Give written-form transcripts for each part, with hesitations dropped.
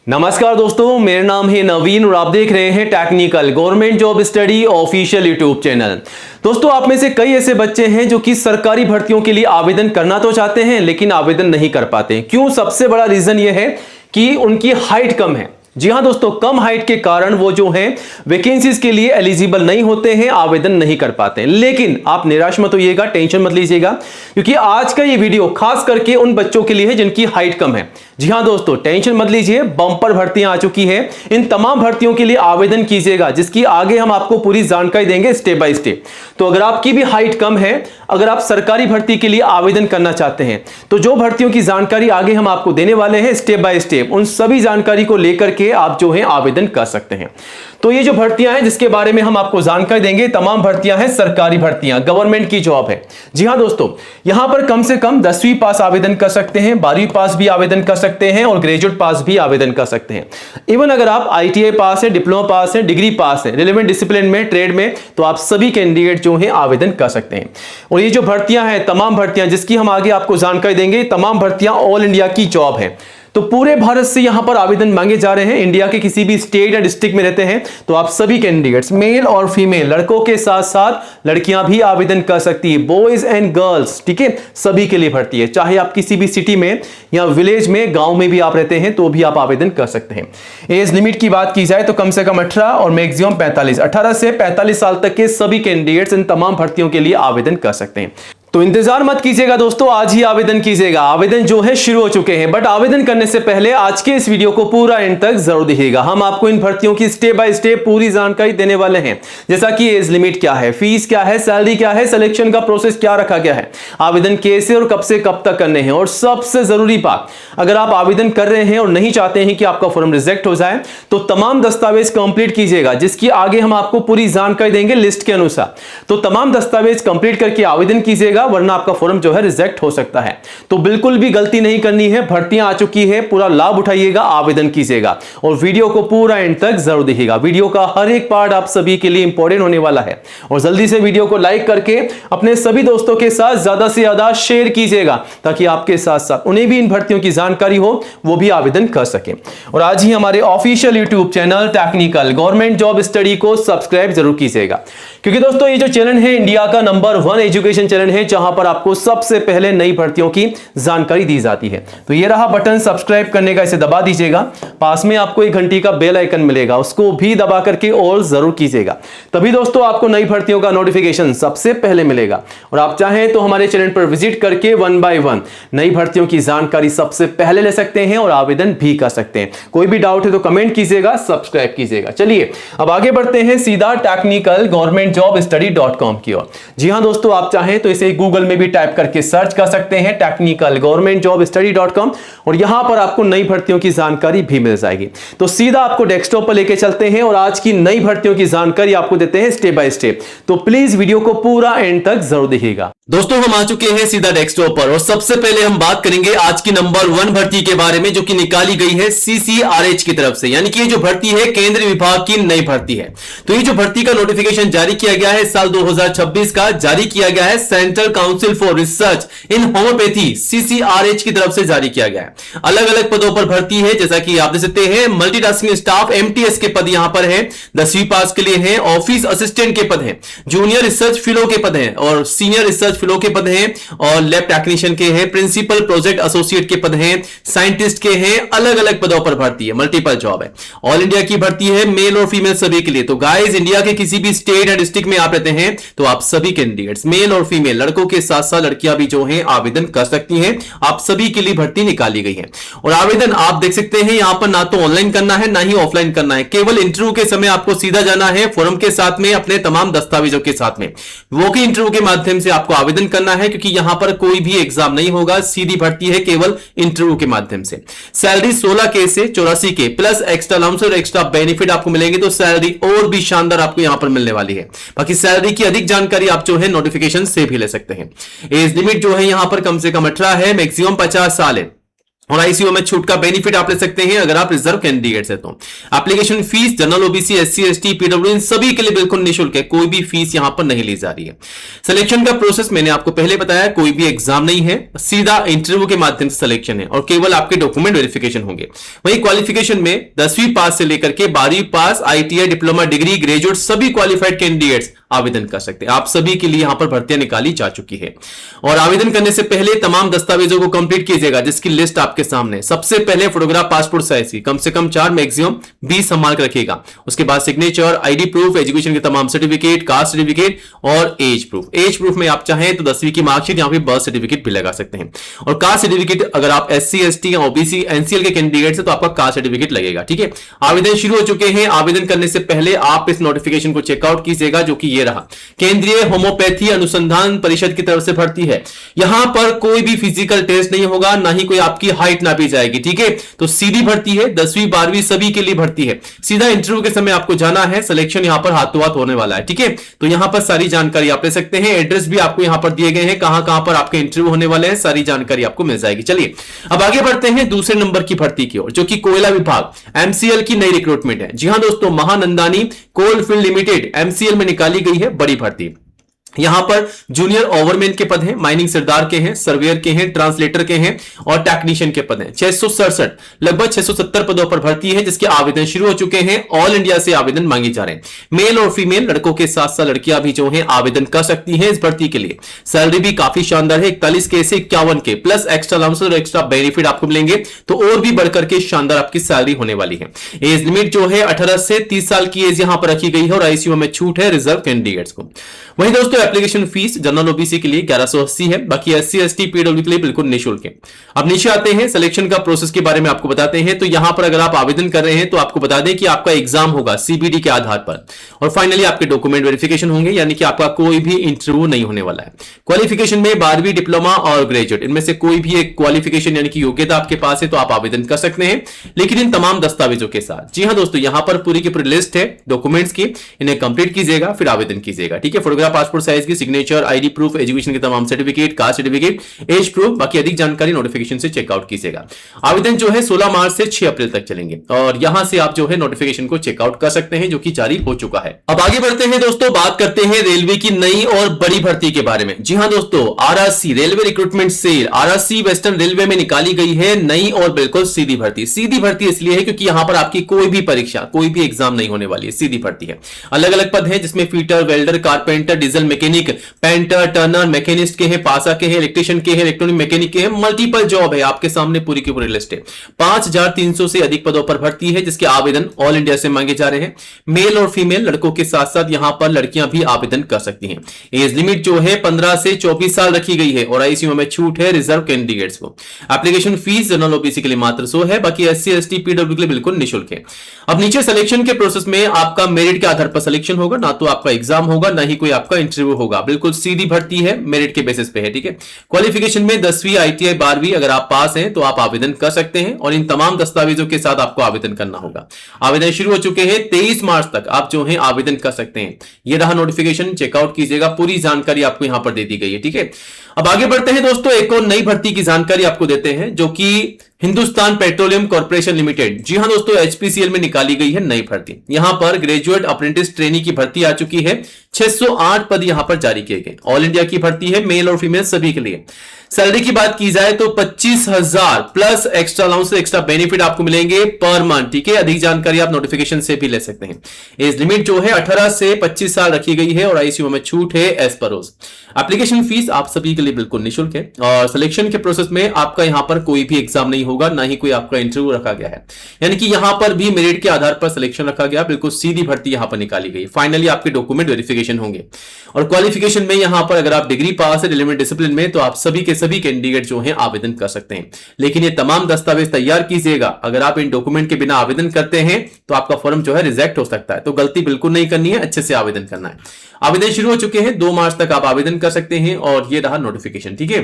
नमस्कार दोस्तों, मेरा नाम है नवीन और आप देख रहे हैं technical government job study official YouTube channel. दोस्तों, आप में से कई ऐसे बच्चे हैं जो कि सरकारी भर्तियों के लिए आवेदन करना तो चाहते हैं लेकिन आवेदन नहीं कर पाते। क्यों? सबसे बड़ा रीजन यह है कि उनकी हाइट कम है। जी हां दोस्तों, कम हाइट के कारण वो जो है वैकेंसीज के लिए एलिजिबल नहीं होते हैं, आवेदन नहीं कर पाते हैं। लेकिन आप निराश मत होइएगा, टेंशन मत लीजिएगा, क्योंकि आज का ये वीडियो खास करके उन बच्चों के लिए है जिनकी हाइट कम है। जी हां दोस्तों, टेंशन मत लीजिए, बम्पर भर्तियां आ चुकी है। इन तमाम भर्तियों के लिए आवेदन कीजिएगा, जिसकी आगे हम आपको पूरी जानकारी देंगे स्टेप बाय स्टेप। तो अगर आपकी भी हाइट कम है, अगर आप सरकारी भर्ती के लिए आवेदन करना चाहते हैं, तो जो भर्तियों की जानकारी आगे हम आपको देने वाले हैं स्टेप बाय स्टेप, उन सभी जानकारी को लेकर के आप जो है आवेदन कर सकते हैं। तो ये जो भर्तियां हैं जिसके बारे में हम आपको जानकारी देंगे, तमाम भर्तियां हैं सरकारी भर्तियां, गवर्नमेंट की जॉब है। जी हां दोस्तों, यहां पर कम से कम 10वीं पास आवेदन कर सकते हैं, 12वीं पास भी आवेदन कर सकते हैं और ग्रेजुएट पास भी आवेदन कर सकते हैं। इवन अगर आप ITI पास है, डिप्लोमा पास है, डिग्री पास है, रिलेवेंट डिसिप्लिन में, ट्रेड में, तो आप सभी कैंडिडेट जो है आवेदन कर सकते हैं। और ये जो भर्तियां हैं, तमाम भर्तियां जिसकी हम आगे आपको जानकारी देंगे, तमाम भर्तियां ऑल इंडिया की जॉब है। तो पूरे भारत से यहां पर आवेदन मांगे जा रहे हैं। इंडिया के किसी भी स्टेट या डिस्ट्रिक्ट में रहते हैं तो आप सभी कैंडिडेट्स, मेल और फीमेल, लड़कों के साथ साथ लड़कियां भी आवेदन कर सकती है, बॉयज एंड गर्ल्स, ठीक है, सभी के लिए भर्ती है। चाहे आप किसी भी सिटी में या विलेज में, गांव में भी आप रहते हैं तो भी आप आवेदन कर सकते हैं। एज लिमिट की बात की जाए तो कम से कम 18 और मैक्सिमम 45, 18 से 45 साल तक के सभी कैंडिडेट्स इन तमाम भर्तियों के लिए आवेदन कर सकते हैं। तो इंतजार मत कीजिएगा दोस्तों, आज ही आवेदन कीजिएगा। आवेदन जो है शुरू हो चुके हैं, बट आवेदन करने से पहले आज के इस वीडियो को पूरा एंड तक जरूर देखिएगा। हम आपको इन भर्तियों की स्टेप बाय स्टेप पूरी जानकारी देने वाले हैं, जैसा कि एज लिमिट क्या है, फीस क्या है, सैलरी क्या है, सिलेक्शन का प्रोसेस क्या रखा गया है, आवेदन कैसे और कब से कब तक करने हैं, और सबसे जरूरी बात, अगर आप आवेदन कर रहे हैं और नहीं चाहते हैं कि आपका फॉर्म रिजेक्ट हो जाए, तो तमाम दस्तावेज कंप्लीट कीजिएगा, जिसकी आगे हम आपको पूरी जानकारी देंगे लिस्ट के अनुसार। तो तमाम दस्तावेज कंप्लीट करके आवेदन कीजिएगा, वरना आपका फॉर्म जो है रिजेक्ट हो सकता है। तो बिल्कुल भी गलती नहीं करनी है, भर्तियां आ चुकी है, पूरा लाभ उठाइएगा, आवेदन कीजिएगा और वीडियो को पूरा एंड तक जरूर देखिएगा। वीडियो का हर एक पार्ट आप सभी के लिए इंपॉर्टेंट होने वाला है, और जल्दी से वीडियो को लाइक करके अपने सभी दोस्तों के साथ ज्यादा से ज्यादा शेयर कीजिएगा, ताकि आपके साथ साथ उन्हें भी इन भर्तियों की जानकारी हो, वो भी आवेदन कर सके। और आज ही हमारे official YouTube channel technical government job study को सब्सक्राइब जरूर कीजिएगा, क्योंकि दोस्तों ये जो चैनल है इंडिया का नंबर 1 एजुकेशन चैनल है, जहां पर आपको सबसे पहले नई भर्तियों की जानकारी दी जाती है। तो ये रहा बटन सब्सक्राइब करने का, इसे दबा दीजिएगा। पास में आपको एक घंटी का बेल आइकन मिलेगा, उसको भी दबा करके और जरूर कीजिएगा, तभी दोस्तों आपको नई भर्तियों का नोटिफिकेशन सबसे पहले मिलेगा। और आप चाहें तो हमारे चैनल पर विजिट करके 1 बाय 1 नई भर्तियों की जानकारी सबसे पहले ले सकते हैं और आवेदन भी कर सकते हैं। कोई भी डाउट है तो कमेंट कीजिएगा, सब्सक्राइब कीजिएगा। चलिए अब आगे बढ़ते हैं सीधा टेक्निकल गवर्नमेंट जॉब स्टडी.com की ओर। जी हां दोस्तों, आप चाहें तो इसे गूगल में भी टाइप करके सर्च कर सकते हैं, टेक्निकल गवर्नमेंट जॉब स्टडी.com, और यहां पर आपको नई भर्तियों की जानकारी भी मिल जाएगी। तो सीधा आपको डेस्कटॉप पर लेके चलते हैं और आज की नई भर्तियों की जानकारी आपको देते हैं स्टेप बाय स्टेप। तो प्लीज वीडियो को पूरा एंड तक जरूर देखिएगा। दोस्तों, हम आ चुके हैं सीधा डेस्कटॉप पर और सबसे पहले हम बात करेंगे आज की नंबर 1 भर्ती के बारे में, जो कि निकाली गई है CCRH की तरफ से, यानी कि ये जो भर्ती है केंद्रीय विभाग की नई भर्ती है। तो ये जो भर्ती का नोटिफिकेशन जारी किया गया है साल 2026 का, जारी किया गया है central council for research in homeopathy CCRH की तरफ से जारी किया गया है। अलग अलग पदों पर भर्ती है, जैसा कि आप देख सकते हैं, मल्टीटास्किंग स्टाफ MTS के पद यहां पर है, 10वीं पास के लिए है, ऑफिस असिस्टेंट के पद है, जूनियर रिसर्च फेलो के पद है और सीनियर रिसर्च फेलो के पद हैं, और लैब टेक्नीशियन के हैं, प्रिंसिपल प्रोजेक्ट एसोसिएट के पद हैं, साइंटिस्ट के हैं। अलग अलग पदों पर भर्ती है, मल्टीपल जॉब है, ऑल इंडिया की भर्ती है, मेल और फीमेल सभी के लिए। तो गाइस, इंडिया के किसी भी स्टेट या डिस्ट्रिक्ट में आप रहते हैं तो आप सभी कैंडिडेट्स, मेल और फीमेल, लड़कों के साथ साथ लड़कियां भी जो हैं आवेदन कर सकती हैं। आप सभी के लिए भर्ती निकाली गई है। और आवेदन आप देख सकते हैं यहां पर ना तो ऑनलाइन करना है ना ही ऑफलाइन करना है, केवल इंटरव्यू के समय आपको सीधा जाना है फॉर्म के साथ में, अपने तमाम दस्तावेजों के साथ में। वो की इंटरव्यू के माध्यम से आपको आवेदन करना है, क्योंकि यहां पर कोई भी एग्जाम नहीं होगा, सीधी भर्ती है केवल इंटरव्यू के माध्यम से। सैलरी 16K से 84K प्लस एक्स्ट्रा अलाउंस और एक्स्ट्रा बेनिफिट आपको मिलेंगे, तो सैलरी और भी शानदार आपको यहां पर मिलने वाली है। बाकी सैलरी की अधिक जानकारी आप जो है नोटिफिकेशन से भी ले सकते हैं। एज लिमिट जो है यहां पर कम से कम 18 है, मैक्सिमम 50 साल है। और आईसीयू में छूट का बेनिफिट आप ले सकते हैं अगर आप रिजर्व कैंडिडेट्स हैं तो। Application fee general, OBC, SC, ST, PW इन सभी के लिए बिल्कुल निःशुल्क है, कोई भी फीस यहां पर नहीं ली जा रही है। सिलेक्शन का प्रोसेस मैंने आपको पहले बताया, कोई भी एग्जाम नहीं है, सीधा इंटरव्यू के माध्यम से सिलेक्शन है और केवल आपके डॉक्यूमेंट वेरिफिकेशन होंगे। वही क्वालिफिकेशन में 10वीं पास से लेकर के 12वीं पास, आईटीआई, डिप्लोमा, डिग्री, ग्रेजुएट सभी क्वालिफाइड कैंडिडेट्स आवेदन कर सकते हैं। आप सभी के लिए यहां पर भर्तियां निकाली जा चुकी है। और आवेदन करने से पहले तमाम दस्तावेजों को कंप्लीट कीजिएगा, जिसकी लिस्ट आपके सामने। सबसे पहले फोटोग्राफ पासपोर्ट साइज की कम से कम 4, मैक्सिमम 20 संभाल कर रखिएगा। उसके बाद सिग्नेचर, आईडी प्रूफ, एजुकेशन के तमाम सर्टिफिकेट, कास्ट सर्टिफिकेट और एज प्रूफ। एज प्रूफ में आप चाहें तो 10वीं की मार्कशीट, यहां पे बर्थ सर्टिफिकेट भी लगा सकते हैं। और कास्ट सर्टिफिकेट अगर आप एससी, एसटी या ओबीसी, एनसीएल के कैंडिडेट है तो आपका कास्ट सर्टिफिकेट लगेगा। ठीक है, आवेदन शुरू हो चुके हैं। आवेदन करने से पहले आप इस नोटिफिकेशन को चेकआउट कीजिएगा, जो कि ये रहा, केंद्रीय होम्योपैथी अनुसंधान परिषद की तरफ से भर्ती है। यहां पर कोई भी फिजिकल टेस्ट नहीं होगा, ना ही कोई आपकी हाइट नापी जाएगी। ठीक है, तो सीधी भर्ती है, 10वीं 12वीं सभी के लिए भर्ती है। सीधा इंटरव्यू के समय आपको जाना है, सिलेक्शन यहां पर हाथों हाथ होने वाला है। ठीक है, तो यहां पर सारी जानकारी आप ले सकते हैं। एड्रेस भी आपको यहां पर दिए गए हैं, कहां कहां पर आपके इंटरव्यू होने वाले हैं, सारी जानकारी आपको मिल जाएगी। चलिए अब आगे बढ़ते हैं दूसरे नंबर की भर्ती की ओर, जो कि कोयला विभाग एमसीएल की नई रिक्रूटमेंट है। जी हां दोस्तों, महानंदानी कोल फील्ड लिमिटेड एमसीएल में निकाली गई है बड़ी भर्ती। यहां पर जूनियर ओवरमैन के पद हैं, माइनिंग सरदार के हैं, सर्वेयर के हैं, ट्रांसलेटर के हैं और टेक्नीशियन के पद हैं। 667 लगभग 670 पदों पर भर्ती है, जिसके आवेदन शुरू हो चुके हैं। ऑल इंडिया से आवेदन मांगे जा रहे हैं। मेल और फीमेल, लड़कों के साथ साथ लड़कियां भी जो हैं आवेदन कर सकती हैं इस भर्ती के लिए। सैलरी भी काफी शानदार है, 41 के से 51 के प्लस एक्स्ट्रा अलाउंस और एक्स्ट्रा बेनिफिट आपको मिलेंगे, तो और भी बढ़कर के शानदार आपकी सैलरी होने वाली है। एज लिमिट जो है 18 से 30 साल की एज यहां पर रखी गई है और आईसीयू में छूट है रिजर्व कैंडिडेट्स को। वहीं दोस्तों एप्लीकेशन फीस जनरल ओबीसी के लिए 1180 है, बाकी एससी, एसटी, पीडब्ल्यू के लिए बिल्कुल निःशुल्क है। अब नीचे आते हैं, सिलेक्शन का प्रोसेस के बारे में आपको बताते हैं। तो यहां पर अगर आप आवेदन कर रहे हैं तो आपको बता दें कि आपका एग्जाम होगा सीबीडी के आधार पर और फाइनली आपके डॉक्यूमेंट वेरिफिकेशन होंगे, यानी कि आपका कोई भी इंटरव्यू नहीं होने वाला है। क्वालिफिकेशन में 12वीं, डिप्लोमा और ग्रेजुएट इनमें से कोई भी एक क्वालिफिकेशन यानी कि योग्यता आपके पास है तो आप आवेदन कर सकते हैं, लेकिन इन तमाम दस्तावेजों के साथ। जी हां दोस्तों, यहां पर पूरी की पूरी लिस्ट है डॉक्यूमेंट्स की, इन्हें कंप्लीट कीजिएगा फिर आवेदन कीजिएगा। ठीक है, फोटोग्राफ पासपोर्ट साइज की, सिग्नेचर, आईडी प्रूफ, एजुकेशन के तमाम certificate, caste certificate, age proof, बाकी अधिक जानकारी नोटिफिकेशन से चेकआउट कीजिएगा। आवेदन जो है 16 मार्च से 6 अप्रैल तक चलेंगे और यहां से आप जो है नोटिफिकेशन को चेकआउट कर सकते हैं, जो कि जारी हो चुका है। अब आगे बढ़ते हैं दोस्तों, बात करते हैं रेलवे की नई और बड़ी भर्ती के बारे में। जी हां दोस्तों, RRC railway recruitment cell RRC western railway में निकाली गई है नई और बिल्कुल सीधी भर्ती। सीधी भर्ती इसलिए है क्योंकि यहां पर आपकी कोई भी परीक्षा, कोई भी एग्जाम नहीं होने वाली है, सीधी भर्ती है। अलग अलग पद हैं जिसमें fitter, welder, carpenter, diesel mechanic, painter, Turner, machinist के हैं, पासा के हैं, इलेक्ट्रिशियन के हैं, इलेक्ट्रॉनिक मैकेनिक के हैं, मल्टीपल जॉब है आपके सामने, पूरी की पूरी लिस्ट है। 5300 से अधिक पदों पर भर्ती है, जिसके आवेदन ऑल इंडिया से मांगे जा रहे हैं। मेल और फीमेल, लड़कों के साथ साथ यहां पर लड़कियां भी आवेदन कर सकती हैं। एज लिमिट जो है 15 से 24 साल रखी गई है और आईसीयू में छूट है रिजर्व कैंडिडेट्स को। एप्लीकेशन फीस जनरल ओबीसी के लिए मात्र 100 है, बाकी एससी, एसटी, पीडब्ल्यू के लिए बिल्कुल निःशुल्क है। अब नीचे सिलेक्शन के प्रोसेस में आपका मेरिट के आधार पर सिलेक्शन होगा, ना तो आपका एग्जाम होगा, ना ही कोई आपका इंटरव्यू होगा। बिल्कुल सीधी भर्ती है, मेरिट के बेसिस पे है। ठीक है, क्वालिफिकेशन में 10वीं, आईटीआई, 12वीं अगर आप पास हैं तो आप आवेदन कर सकते हैं और इन तमाम दस्तावेजों के साथ आपको आवेदन करना होगा। आवेदन शुरू हो चुके हैं, 23 मार्च तक आप जो है आवेदन कर सकते हैं। यह रहा नोटिफिकेशन, चेकआउट कीजिएगा, पूरी जानकारी आपको यहां पर दे दी गई है। ठीक है, अब आगे बढ़ते हैं दोस्तों, एक और नई भर्ती की जानकारी आपको देते हैं, जो कि हिंदुस्तान पेट्रोलियम कॉर्पोरेशन लिमिटेड। जी हां दोस्तों, एचपीसीएल में निकाली गई है नई भर्ती। यहां पर ग्रेजुएट अप्रेंटिस ट्रेनी की भर्ती आ चुकी है। 608 पद यहां पर जारी किए गए। ऑल इंडिया की भर्ती है, मेल और फीमेल सभी के लिए। सैलरी की बात की जाए तो 25,000 plus extra allowance, extra benefit आपको मिलेंगे पर मंथ। ठीक है, अधिक जानकारी आप नोटिफिकेशन से भी ले सकते हैं। एज लिमिट जो है 18 से 25 साल रखी गई है और आईसीयू में छूट है एज पर रोज। एप्लीकेशन फीस आप सभी के लिए बिल्कुल निःशुल्क है और सिलेक्शन के प्रोसेस में आपका यहां पर कोई भी एग्जाम नहीं होगा, ना ही कोई आपका इंटरव्यू रखा गया है, यानी कि यहां पर भी मेरिट के आधार पर सिलेक्शन रखा गया। बिल्कुल सीधी भर्ती यहां पर निकाली गई। फाइनली आपके डॉक्यूमेंट वेरिफिकेशन होंगे और क्वालिफिकेशन में यहां पर अगर आप डिग्री पास है रिलेवेंट डिसिप्लिन में तो आप सभी के सभी कैंडिडेट जो हैं आवेदन कर सकते हैं। लेकिन ये तमाम दस्तावेज तैयार कीजिएगा, अगर आप इन डॉक्यूमेंट के बिना आवेदन करते हैं तो आपका फॉर्म जो है रिजेक्ट हो सकता है। तो गलती बिल्कुल नहीं करनी है, अच्छे से आवेदन करना है। आवेदन शुरू हो चुके हैं, 2 मार्च तक आप आवेदन कर सकते हैं और ये रहा नोटिफिकेशन। ठीक है,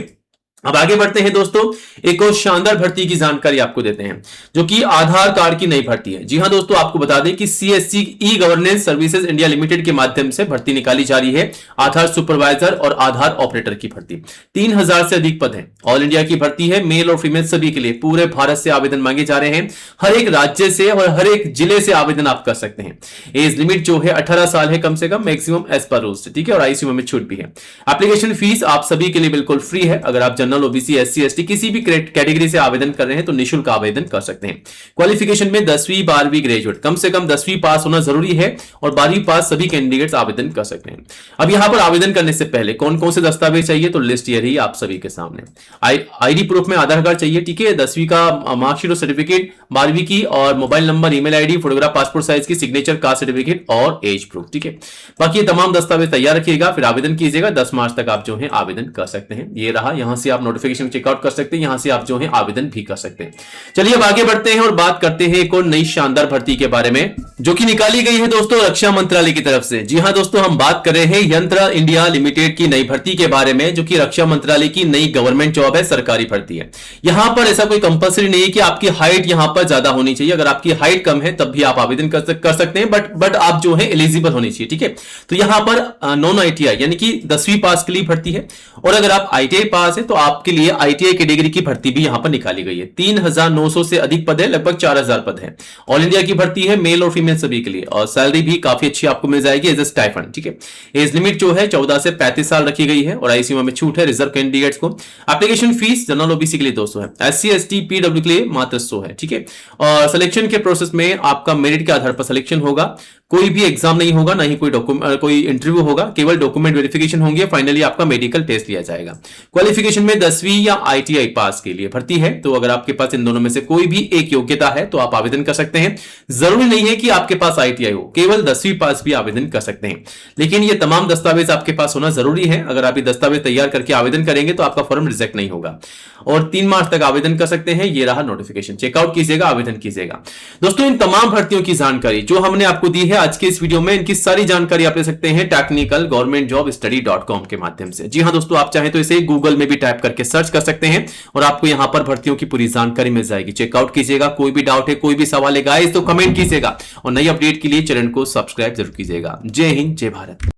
अब आगे बढ़ते हैं दोस्तों, एक और शानदार भर्ती की जानकारी आपको देते हैं जो कि आधार कार्ड की नई भर्ती है। जी हां दोस्तों, आपको बता दें कि CSC e governance services India limited के माध्यम से भर्ती निकाली जा रही है। आधार सुपरवाइजर और आधार ऑपरेटर की भर्ती, 3000 से अधिक पद हैं। ऑल इंडिया की भर्ती है, मेल और फीमेल सभी के लिए। पूरे भारत से आवेदन मांगे जा रहे हैं, हर एक राज्य से और हर एक जिले से आवेदन आप कर सकते हैं। एज लिमिट जो है 18 साल है कम से कम, मैक्सिमम एज पर रूल्स, ठीक है, और आईसीयू में छूट भी है। एप्लीकेशन फीस आप सभी के लिए बिल्कुल फ्री है। अगर आप जनरल, ओबीसी, एससी, एसटी किसी भी कैटेगरी से आवेदन कर रहे हैं तो निःशुल्क आवेदन कर सकते हैं। क्वालिफिकेशन में 10वीं 12वीं ग्रेजुएट, कम से कम 10वीं पास होना जरूरी है और 12वीं पास सभी कैंडिडेट्स आवेदन कर सकते हैं। अब यहां पर आवेदन करने से पहले कौन कौन से दस्तावेज चाहिए, तो लिस्ट ये रही आप सभी के सामने। आईडी प्रूफ में आधार कार्ड चाहिए, ठीक है, 10वीं का मार्कशीट और सर्टिफिकेट, 12वीं की और mobile number, email ID, photograph, passport size की, सिग्नेचर, कास्ट सर्टिफिकेट और एज प्रूफ, ठीक है। बाकी ये तमाम दस्तावेज तैयार रखिएगा, फिर आवेदन कीजिएगा। 10 मार्च तक आप जो है आवेदन कर सकते हैं। ये रहा, यहां से आप नोटिफिकेशन चेकआउट कर सकते हैं, यहां से आप जो है आवेदन भी कर सकते हैं। चलिए अब आगे बढ़ते हैं और बात करते हैं एक और नई शानदार भर्ती के बारे में जो कि निकाली गई है दोस्तों रक्षा मंत्रालय की तरफ से। जी हां दोस्तों, हम बात कर रहे हैं यंत्र इंडिया लिमिटेड की नई भर्ती के बारे में जो कि रक्षा मंत्रालय की नई गवर्नमेंट जॉब है, सरकारी भर्ती है। यहां पर ऐसा कोई कंपलसरी नहीं है कि आपकी हाइट यहां पर ज्यादा होनी चाहिए। अगर आपकी हाइट कम है तब भी आप आवेदन कर सकते हैं, बट आप जो है एलिजिबल होनी चाहिए, ठीक है। तो यहां पर नॉन आईटीआई यानी कि 10वीं पास के लिए भर्ती है, और अगर आप आईटीआई पास है तो आपके लिए आईटीआई कैटेगरी की भर्ती भी यहां पर निकाली गई है। 3900 से अधिक पद है, लगभग 4000 पद है। ऑल इंडिया की भर्ती है, मेल और फीमेल सभी के लिए, और सैलरी भी काफी अच्छी आपको मिल जाएगी एज ए स्टाइपेंड, ठीक है। एज लिमिट जो है 14 से 35 साल रखी गई है और आईसीयू में छूट है रिजर्व कैंडिडेट्स को। एप्लीकेशन फीस जनरल ओबीसी के लिए 200 है, एससी एसटी पीडब्ल्यू के लिए मात्र 100 है, ठीक है। और सिलेक्शन के प्रोसेस में आपका मेरिट के आधार पर सिलेक्शन होगा, कोई भी एग्जाम नहीं होगा, ना ही कोई इंटरव्यू होगा, केवल डॉक्यूमेंट वेरिफिकेशन होंगे, फाइनली आपका मेडिकल टेस्ट लिया जाएगा। क्वालिफिकेशन में 10वीं या आईटीआई पास के लिए भर्ती है, तो अगर आपके पास इन दोनों में से कोई भी एक योग्यता है तो आप आवेदन कर सकते हैं। जरूरी नहीं है कि आपके पास आईटीआई हो, केवल 10वीं पास भी आवेदन कर सकते हैं, लेकिन ये तमाम दस्तावेज आपके पास होना जरूरी है। अगर आप ये दस्तावेज तैयार करके आवेदन करेंगे तो आपका फॉर्म रिजेक्ट नहीं होगा, और 3 मार्च तक आवेदन कर सकते हैं। ये रहा नोटिफिकेशन, चेकआउट कीजिएगा, आवेदन कीजिएगा। दोस्तों, इन तमाम भर्तियों की जानकारी जो हमने आपको दी है आज के इस वीडियो में, इनकी सारी जानकारी आप ले सकते हैं technicalgovernmentjobstudy.com के माध्यम से। जी हां दोस्तों, आप चाहें तो इसे गूगल में भी टाइप करके सर्च कर सकते हैं और आपको यहां पर भर्तियों की पूरी जानकारी मिल जाएगी। चेकआउट कीजिएगा। कोई भी डाउट है, कोई भी सवाल है गाइस तो कमेंट कीजिएगा, और नई अपडेट के लिए चैनल को सब्सक्राइब जरूर कीजिएगा। जय हिंद, जय भारत।